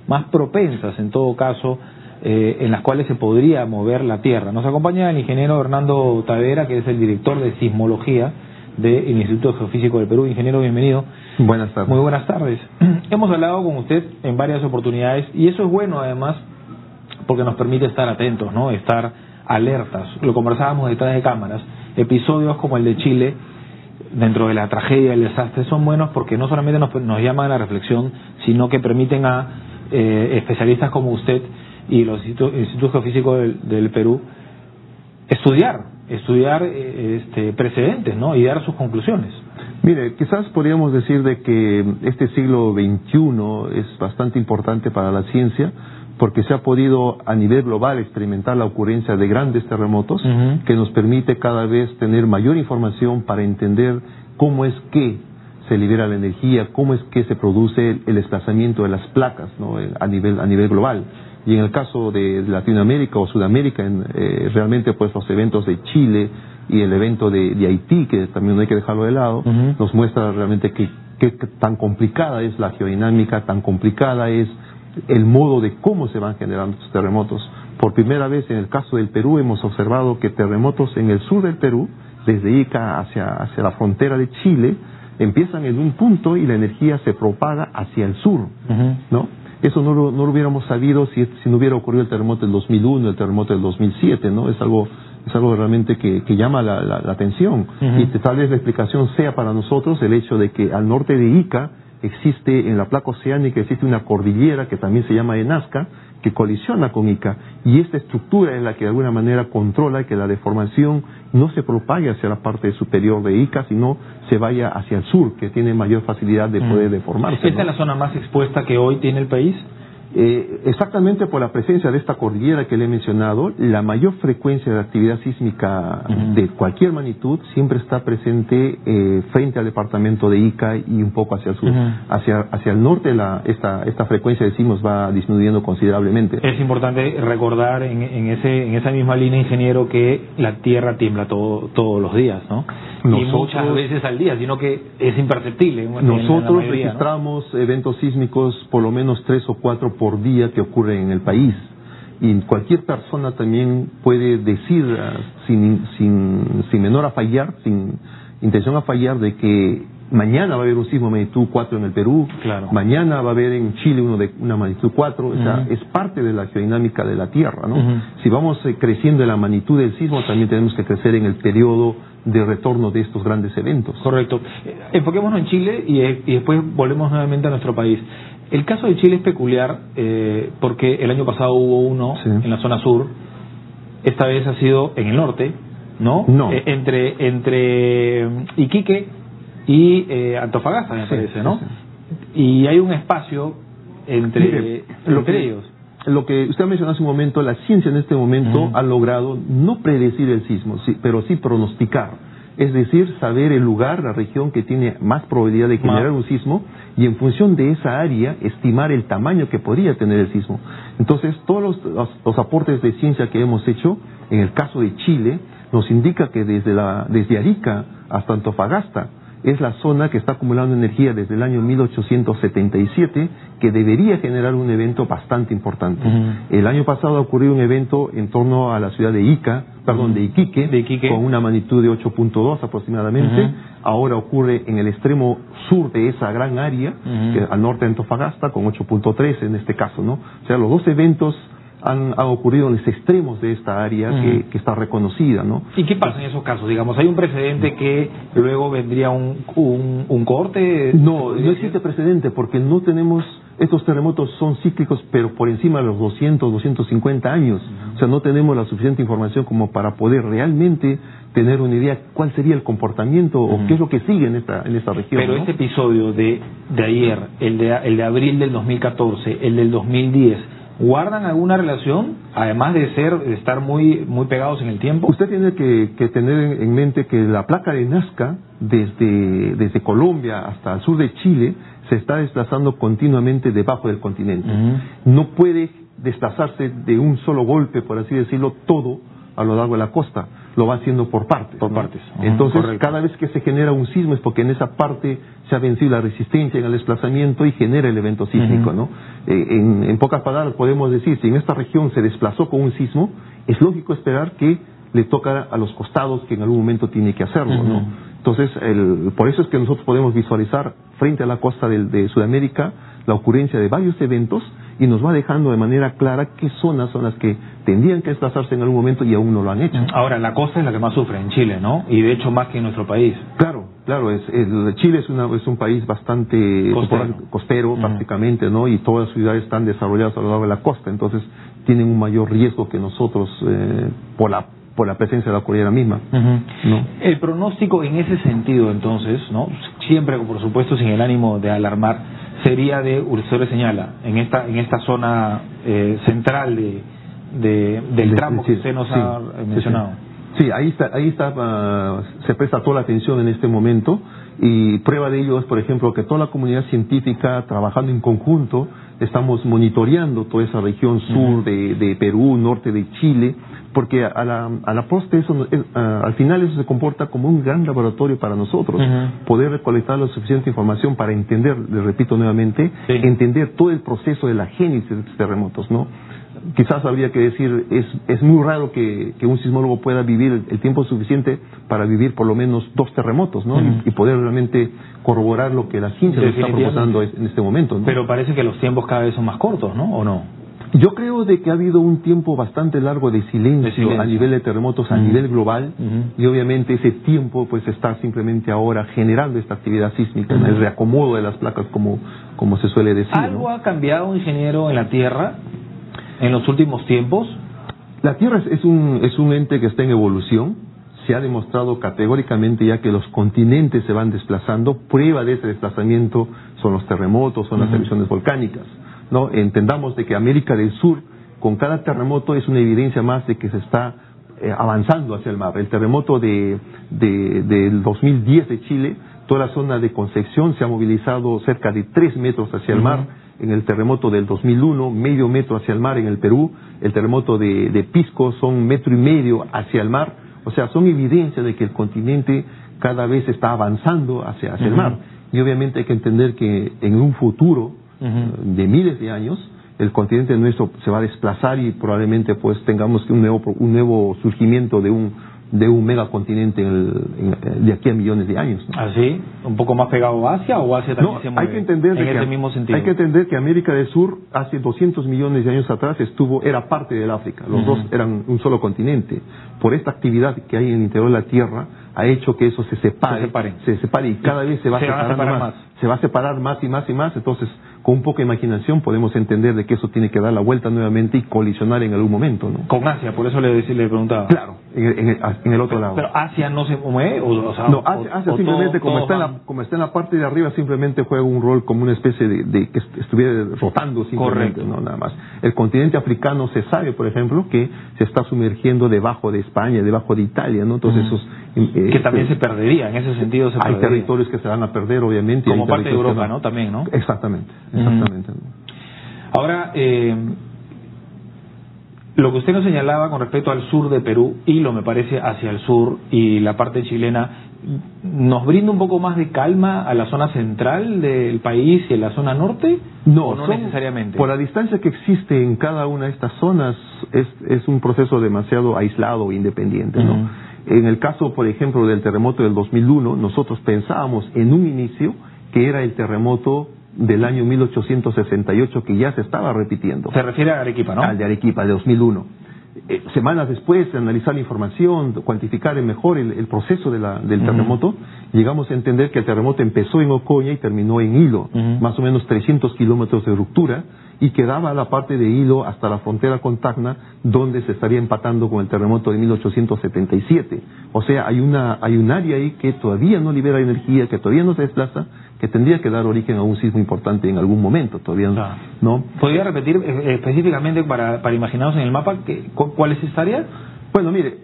más propensas en todo caso, en las cuales se podría mover la Tierra. Nos acompaña el ingeniero Hernando Tavera, que es el director de sismología del Instituto Geofísico del Perú. Ingeniero, bienvenido. Buenas tardes. Muy buenas tardes. Hemos hablado con usted en varias oportunidades y eso es bueno además porque nos permite estar atentos, ¿no? Estar alertas. Lo conversábamos detrás de cámaras. Episodios como el de Chile, dentro de la tragedia, el desastre, son buenos porque no solamente nos llaman a la reflexión, sino que permiten a especialistas como usted y los institutos geofísicos del Perú estudiar precedentes, ¿no? Y dar sus conclusiones. Mire, quizás podríamos decir de que este siglo XXI es bastante importante para la ciencia porque se ha podido a nivel global experimentar la ocurrencia de grandes terremotos que nos permite cada vez tener mayor información para entender cómo es que se libera la energía, cómo es que se produce el desplazamiento de las placas, ¿no? a nivel global. Y en el caso de Latinoamérica o Sudamérica, realmente pues los eventos de Chile y el evento de Haití, que también no hay que dejarlo de lado, nos muestra realmente que tan complicada es la geodinámica, tan complicada es el modo de cómo se van generando estos terremotos. Por primera vez en el caso del Perú hemos observado que terremotos en el sur del Perú, desde Ica hacia la frontera de Chile, empiezan en un punto y la energía se propaga hacia el sur, ¿no? Eso no lo hubiéramos sabido si no hubiera ocurrido el terremoto del 2001, el terremoto del 2007, ¿no? Es algo realmente que llama la atención. Y tal vez la explicación sea para nosotros el hecho de que al norte de Ica existe, en la placa oceánica, existe una cordillera que también se llama Nazca, que colisiona con Ica, y esta estructura es la que de alguna manera controla que la deformación no se propague hacia la parte superior de Ica, sino se vaya hacia el sur, que tiene mayor facilidad de poder deformarse. ¿Esta es la zona más expuesta que hoy tiene el país? Exactamente por la presencia de esta cordillera que le he mencionado, la mayor frecuencia de actividad sísmica de cualquier magnitud siempre está presente frente al departamento de Ica y un poco hacia el sur. Hacia el norte esta frecuencia de sismos va disminuyendo considerablemente. Es importante recordar en esa misma línea, ingeniero, que la Tierra tiembla todos los días, ¿no? Y muchas veces al día, sino que es imperceptible. Nosotros mayoría, registramos, ¿no?, eventos sísmicos por lo menos 3 o 4 por día que ocurren en el país. Y cualquier persona también puede decir sin menor a fallar, sin intención a fallar, de que mañana va a haber un sismo de magnitud 4 en el Perú, mañana va a haber en Chile uno de una magnitud 4, o sea, es parte de la geodinámica de la Tierra, ¿no? Si vamos creciendo en la magnitud del sismo, también tenemos que crecer en el periodo de retorno de estos grandes eventos. Correcto. Enfoquémonos en Chile y después volvemos nuevamente a nuestro país. El caso de Chile es peculiar porque el año pasado hubo uno en la zona sur, esta vez ha sido en el norte, ¿no? Entre Iquique y Antofagasta, me parece, ¿no? Y hay un espacio entre ellos. Lo que usted mencionó hace un momento, la ciencia en este momento ha logrado no predecir el sismo, pero sí pronosticar. Es decir, saber el lugar, la región que tiene más probabilidad de generar un sismo, y en función de esa área estimar el tamaño que podría tener el sismo. Entonces, todos los aportes de ciencia que hemos hecho, en el caso de Chile, nos indica que desde Arica hasta Antofagasta es la zona que está acumulando energía desde el año 1877, que debería generar un evento bastante importante. El año pasado ocurrió un evento en torno a la ciudad de Iquique, con una magnitud de 8.2 aproximadamente. Ahora ocurre en el extremo sur de esa gran área, al norte de Antofagasta, con 8.3 en este caso, ¿no? O sea, los dos eventos han ocurrido en los extremos de esta área que está reconocida, ¿no? ¿Y qué pasa en esos casos? Digamos, ¿hay un precedente que luego vendría un corte? No existe precedente porque no tenemos... Estos terremotos son cíclicos, pero por encima de los 200, 250 años. O sea, no tenemos la suficiente información como para poder realmente tener una idea cuál sería el comportamiento o qué es lo que sigue en esta región. Pero ¿no? este episodio de ayer, el de abril del 2014, el del 2010... ¿guardan alguna relación, además de estar muy pegados en el tiempo? Usted tiene que tener en mente que la placa de Nazca, desde Colombia hasta el sur de Chile, se está desplazando continuamente debajo del continente. No puede desplazarse de un solo golpe, por así decirlo, todo a lo largo de la costa, lo va haciendo por partes. Por partes. Entonces, Correcto. cada vez que se genera un sismo es porque en esa parte se ha vencido la resistencia en el desplazamiento y genera el evento sísmico, ¿no? En pocas palabras podemos decir, si en esta región se desplazó con un sismo, es lógico esperar que le toca a los costados que en algún momento tiene que hacerlo, ¿no? Entonces, por eso es que nosotros podemos visualizar frente a la costa de Sudamérica la ocurrencia de varios eventos y nos va dejando de manera clara qué zonas son las que tendrían que desplazarse en algún momento y aún no lo han hecho. Ahora, la costa es la que más sufre en Chile, ¿no? Y de hecho más que en nuestro país. Claro, Chile es un país bastante costero prácticamente, ¿no? Y todas las ciudades están desarrolladas a lo largo de la costa, entonces tienen un mayor riesgo que nosotros por la presencia de la cordillera misma, ¿no? El pronóstico en ese sentido, entonces, ¿no? Siempre, por supuesto, sin el ánimo de alarmar, sería de, usted le señala, en esta zona central del tramo que usted nos ha mencionado. Sí, ahí está, se presta toda la atención en este momento, y prueba de ello es, por ejemplo, que toda la comunidad científica, trabajando en conjunto, estamos monitoreando toda esa región sur de Perú, norte de Chile, porque a la postre al final eso se comporta como un gran laboratorio para nosotros, poder recolectar la suficiente información para entender, le repito nuevamente, entender todo el proceso de la génesis de estos terremotos, ¿no? Quizás habría que decir, es muy raro que un sismólogo pueda vivir el tiempo suficiente para vivir por lo menos 2 terremotos, ¿no? Y poder realmente corroborar lo que la ciencia nos está proporcionando en este momento, ¿no? Pero parece que los tiempos cada vez son más cortos, ¿no? ¿O no? Yo creo de que ha habido un tiempo bastante largo de silencio a nivel de terremotos, a nivel global, y obviamente ese tiempo pues está simplemente ahora generando esta actividad sísmica, el reacomodo de las placas como se suele decir, ¿Algo ¿no? ha cambiado, ingeniero, en la Tierra en los últimos tiempos? La Tierra es un ente que está en evolución. Se ha demostrado categóricamente ya que los continentes se van desplazando. Prueba de ese desplazamiento son los terremotos, son las erupciones volcánicas, ¿no? Entendamos de que América del Sur, con cada terremoto, es una evidencia más de que se está avanzando hacia el mar. El terremoto del 2010 de Chile, toda la zona de Concepción se ha movilizado cerca de 3 metros hacia el mar. En el terremoto del 2001, medio metro hacia el mar en el Perú. El terremoto de Pisco son 1,5 metros hacia el mar. O sea, son evidencias de que el continente cada vez está avanzando hacia el mar. Y obviamente hay que entender que en un futuro de miles de años, el continente nuestro se va a desplazar y probablemente pues tengamos un nuevo surgimiento de un megacontinente de aquí a millones de años, ¿no? ¿Así? ¿Un poco más pegado a Asia o Asia también se mueve hay que entender en ese mismo sentido? Hay que entender que América del Sur hace 200 millones de años atrás era parte del África. Los dos eran un solo continente. Por esta actividad que hay en el interior de la Tierra ha hecho que eso se separe y cada vez se va separando más. Se va a separar más y más y más. Entonces, con un poco de imaginación podemos entender de que eso tiene que dar la vuelta nuevamente y colisionar en algún momento, ¿no? Con Asia, por eso le preguntaba. Claro, en el otro lado. Pero Asia no se mueve, Asia simplemente como está en la parte de arriba, simplemente juega un rol como una especie de que estuviera rotando simplemente, no nada más. El continente africano se sabe, por ejemplo, que se está sumergiendo debajo de España, debajo de Italia, ¿no? Entonces esos que también se perdería, en ese sentido se perdería. Hay territorios que se van a perder, obviamente. Como parte de Europa, ¿no? También, ¿no? Exactamente. Ahora, lo que usted nos señalaba con respecto al sur de Perú, Hilo me parece hacia el sur y la parte chilena, ¿nos brinda un poco más de calma a la zona central del país y en la zona norte? No, no necesariamente. Por la distancia que existe en cada una de estas zonas, es un proceso demasiado aislado e independiente, ¿no? En el caso, por ejemplo, del terremoto del 2001, nosotros pensábamos en un inicio que era el terremoto del año 1868 que ya se estaba repitiendo. Se refiere a Arequipa, ¿no? Al de Arequipa, de 2001. Semanas después de analizar la información, cuantificar mejor el proceso del terremoto, llegamos a entender que el terremoto empezó en Ocoña y terminó en Hilo, más o menos 300 kilómetros de ruptura, y quedaba la parte de Hilo hasta la frontera con Tacna, donde se estaría empatando con el terremoto de 1877. O sea, hay un área ahí que todavía no libera energía, que todavía no se desplaza, que tendría que dar origen a un sismo importante en algún momento, todavía no. ¿Podría repetir específicamente para imaginarnos en el mapa cuál es esta área? Bueno, mire,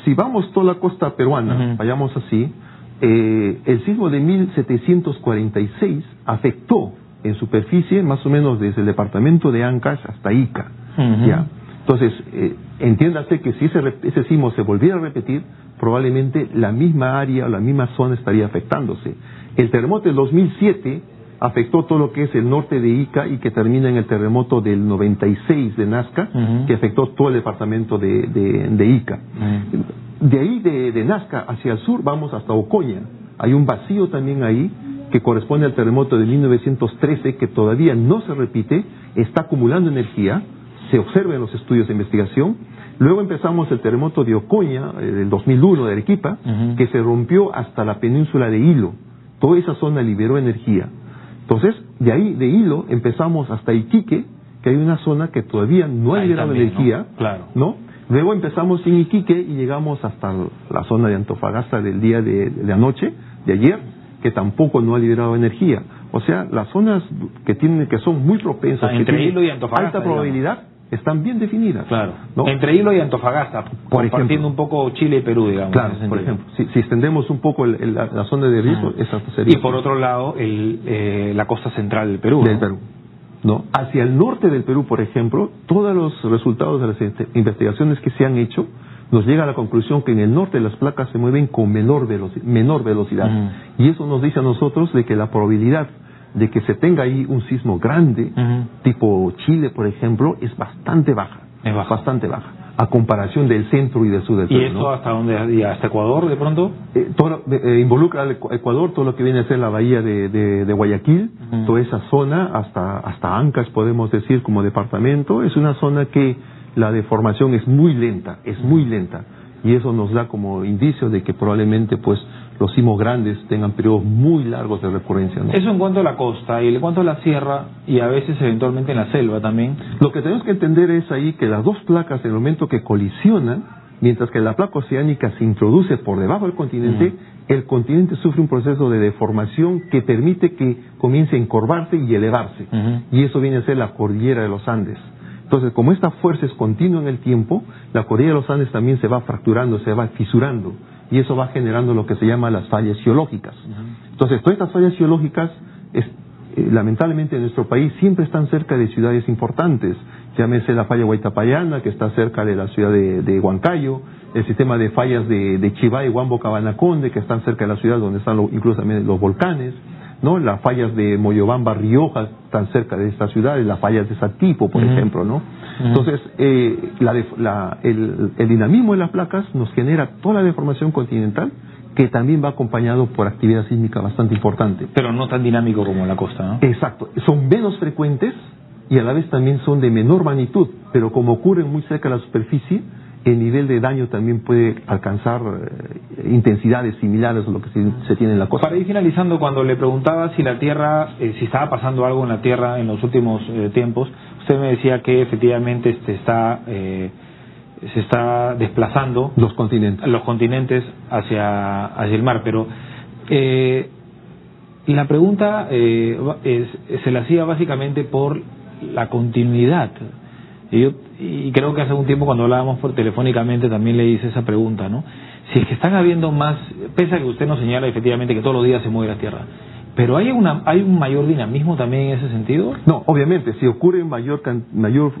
si vamos toda la costa peruana, vayamos así, el sismo de 1746 afectó en superficie más o menos desde el departamento de Ancash hasta Ica, ¿ya? Entonces, entiéndase que si ese sismo se volviera a repetir, probablemente la misma área o la misma zona estaría afectándose. El terremoto del 2007 afectó todo lo que es el norte de Ica y que termina en el terremoto del 96 de Nazca, que afectó todo el departamento de Ica. De ahí, de Nazca hacia el sur, vamos hasta Ocoña. Hay un vacío también ahí que corresponde al terremoto de 1913, que todavía no se repite, está acumulando energía, se observa en los estudios de investigación. Luego empezamos el terremoto de Ocoña, del 2001 de Arequipa, que se rompió hasta la península de Hilo. Toda esa zona liberó energía. Entonces, de ahí, de Hilo, empezamos hasta Iquique, que hay una zona que todavía no ha liberado energía, ¿no? Claro. ¿no? Luego empezamos en Iquique y llegamos hasta la zona de Antofagasta del día de anoche, de ayer, que tampoco no ha liberado energía. O sea, las zonas que son muy propensas, que entre tienen Hilo y Antofagasta, alta probabilidad, están bien definidas. Claro. ¿no? Entre Hilo y Antofagasta, compartiendo un poco Chile y Perú, digamos. Claro, por ejemplo. Si extendemos un poco la zona de riesgo, esa sería. Y por otro lado, la costa central del Perú. Del Perú. ¿No? Hacia el norte del Perú, por ejemplo, todos los resultados de las investigaciones que se han hecho nos llega a la conclusión que en el norte las placas se mueven con menor velocidad. Y eso nos dice a nosotros de que la probabilidad de que se tenga ahí un sismo grande, tipo Chile, por ejemplo, es bastante baja. Bastante baja, a comparación del centro y del sur del Perú. ¿Y esto hasta dónde? ¿Hasta Ecuador, de pronto? Involucra al Ecuador, todo lo que viene a ser la bahía de Guayaquil, toda esa zona, hasta Ancash, podemos decir, como departamento. Es una zona que la deformación es muy lenta, y eso nos da como indicio de que probablemente pues los sismos grandes tengan periodos muy largos de recurrencia, ¿no? Eso en cuanto a la costa, y en cuanto a la sierra, y a veces eventualmente en la selva también. Lo que tenemos que entender es ahí que las dos placas, en el momento que colisionan, mientras que la placa oceánica se introduce por debajo del continente, el continente sufre un proceso de deformación que permite que comience a encorvarse y elevarse. Y eso viene a ser la cordillera de los Andes. Entonces, como esta fuerza es continua en el tiempo, la cordillera de los Andes también se va fracturando, se va fisurando, y eso va generando lo que se llama las fallas geológicas. Entonces, todas estas fallas geológicas, lamentablemente en nuestro país, siempre están cerca de ciudades importantes. Llámese la falla Huaytapallana, que está cerca de la ciudad de Huancayo, el sistema de fallas de Chivay, Huambo, Cabanaconde, que están cerca de la ciudad donde están incluso también los volcanes, ¿no? Las fallas de Moyobamba, Rioja, están cerca de estas ciudades, las fallas de Satipo, por ejemplo, ¿no? Entonces, el dinamismo de las placas nos genera toda la deformación continental, que también va acompañado por actividad sísmica bastante importante. Pero no tan dinámico como la costa, ¿no? Exacto. Son menos frecuentes y a la vez también son de menor magnitud, pero como ocurren muy cerca de la superficie, el nivel de daño también puede alcanzar intensidades similares a lo que se tiene en la costa. Para ir finalizando, cuando le preguntaba si la Tierra, si estaba pasando algo en la Tierra en los últimos tiempos, usted me decía que efectivamente se está desplazando los continentes hacia el mar, pero la pregunta se la hacía básicamente por la continuidad. Y creo que hace un tiempo cuando hablábamos telefónicamente también le hice esa pregunta, ¿no? Si es que están habiendo más, pese a que usted nos señala efectivamente que todos los días se mueve la Tierra, pero ¿hay un mayor dinamismo también en ese sentido? No, obviamente, si ocurre mayor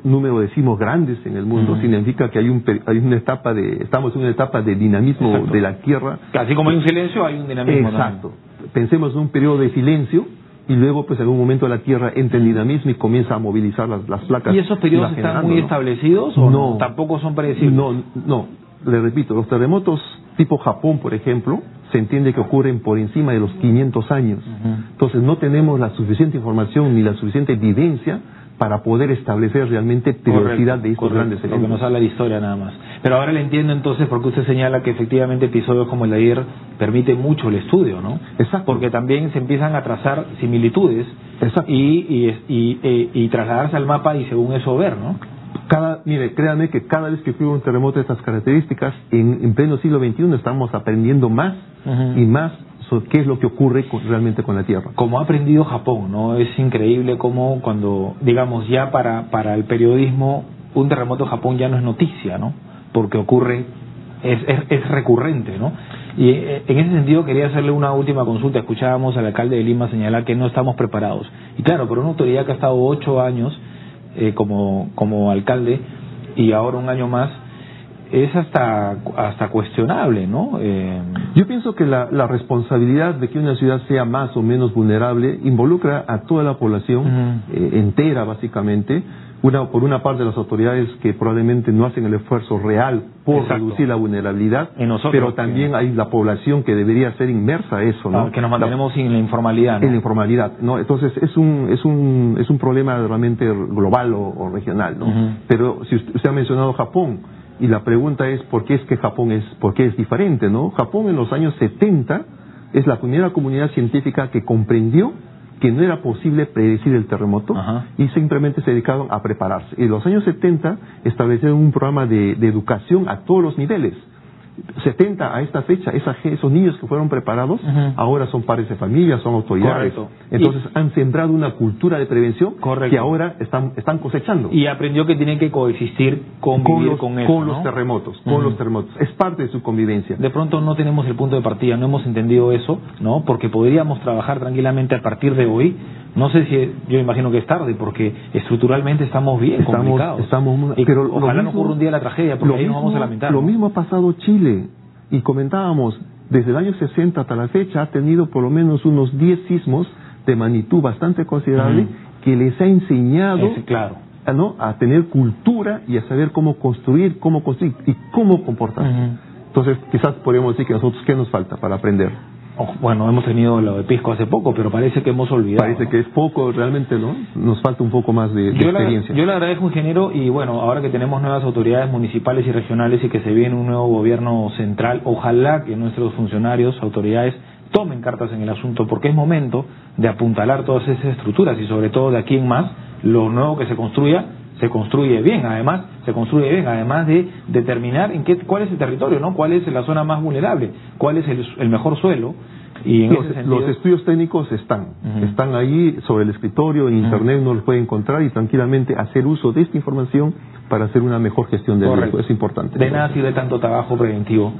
número de sismos grandes en el mundo, significa que estamos en una etapa de dinamismo. Exacto. De la Tierra. Así como hay un silencio, hay un dinamismo. Exacto. También. Pensemos en un periodo de silencio, y luego pues en algún momento la Tierra entra en dinamismo y comienza a movilizar las placas. ¿Y esos periodos están muy establecidos o no? ¿Tampoco son predecibles? No, le repito, los terremotos tipo Japón, por ejemplo, se entiende que ocurren por encima de los 500 años. Entonces no tenemos la suficiente información ni la suficiente evidencia para poder establecer realmente periodicidad de estos grandes eventos. Porque nos habla de historia nada más. Pero ahora le entiendo entonces porque usted señala que efectivamente episodios como el de ayer permite mucho el estudio, ¿no? Exacto. Porque también se empiezan a trazar similitudes. Exacto. Y trasladarse al mapa y según eso ver, ¿no? Mire, créanme que cada vez que ocurre un terremoto de estas características, en pleno siglo XXI estamos aprendiendo más y más sobre qué es lo que ocurre realmente con la Tierra. Como ha aprendido Japón, ¿no? Es increíble cómo cuando, digamos, ya para el periodismo, un terremoto en Japón ya no es noticia, ¿no? Porque ocurre, es recurrente, ¿no? Y en ese sentido quería hacerle una última consulta. Escuchábamos al alcalde de Lima señalar que no estamos preparados. Y claro, por una autoridad que ha estado 8 años como alcalde, y ahora un año más, es hasta cuestionable, ¿no? Yo pienso que la responsabilidad de que una ciudad sea más o menos vulnerable involucra a toda la población entera, básicamente. Por una parte, las autoridades que probablemente no hacen el esfuerzo real por reducir la vulnerabilidad, pero también hay la población que debería ser inmersa a eso, ¿no? Que nos mantenemos en la informalidad, ¿no? En la informalidad, ¿no? Entonces es un problema realmente global o regional, ¿no? Pero si usted ha mencionado Japón, y la pregunta es ¿por qué es que Japón por qué es diferente, ¿no? Japón en los años 70 es la primera comunidad científica que comprendió que no era posible predecir el terremoto y simplemente se dedicaron a prepararse. En los años 70 establecieron un programa de educación a todos los niveles. 70 a esta fecha, esos niños que fueron preparados ahora son padres de familia, son autoridades. Correcto. Entonces han sembrado una cultura de prevención que ahora están cosechando. Y aprendió que tienen que coexistir, convivir con eso, con los terremotos, con los terremotos. Es parte de su convivencia. De pronto no tenemos el punto de partida, no hemos entendido eso, ¿no? Porque podríamos trabajar tranquilamente a partir de hoy. No sé si, yo imagino que es tarde, porque estructuralmente estamos bien complicados. Pero ojalá no ocurra un día la tragedia, porque ahí nos vamos a lamentar. Lo mismo ha pasado Chile, y comentábamos, desde el año 60 hasta la fecha ha tenido por lo menos unos 10 sismos de magnitud bastante considerable que les ha enseñado a tener cultura y a saber cómo construir y cómo comportarse. Entonces quizás podríamos decir que nosotros, ¿qué nos falta para aprender? Bueno, hemos tenido lo de Pisco hace poco, pero parece que hemos olvidado. Parece que es poco realmente, ¿no? Nos falta un poco más de experiencia. Yo le agradezco, ingeniero, y bueno, ahora que tenemos nuevas autoridades municipales y regionales y que se viene un nuevo gobierno central, ojalá que nuestros funcionarios, autoridades, tomen cartas en el asunto, porque es momento de apuntalar todas esas estructuras y sobre todo de aquí en más, lo nuevo que se construye bien, además de determinar cuál es el territorio, ¿no? Cuál es la zona más vulnerable, cuál es el mejor suelo. Y en ese sentido, los estudios técnicos están ahí sobre el escritorio, en internet uno los puede encontrar y tranquilamente hacer uso de esta información para hacer una mejor gestión del riesgo. Es importante. De nada sirve tanto trabajo preventivo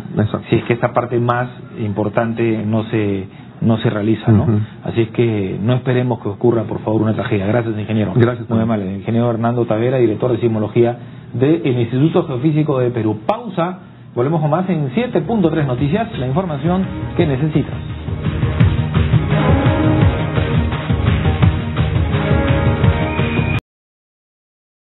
si es que esta parte más importante no se realiza, ¿no? Así es que no esperemos que ocurra, por favor, una tragedia. Gracias, ingeniero. Gracias. Muy amable. El ingeniero Hernando Tavera, director de sismología del Instituto Geofísico de Perú. Pausa. Volvemos con más en 7.3 Noticias, la información que necesitas.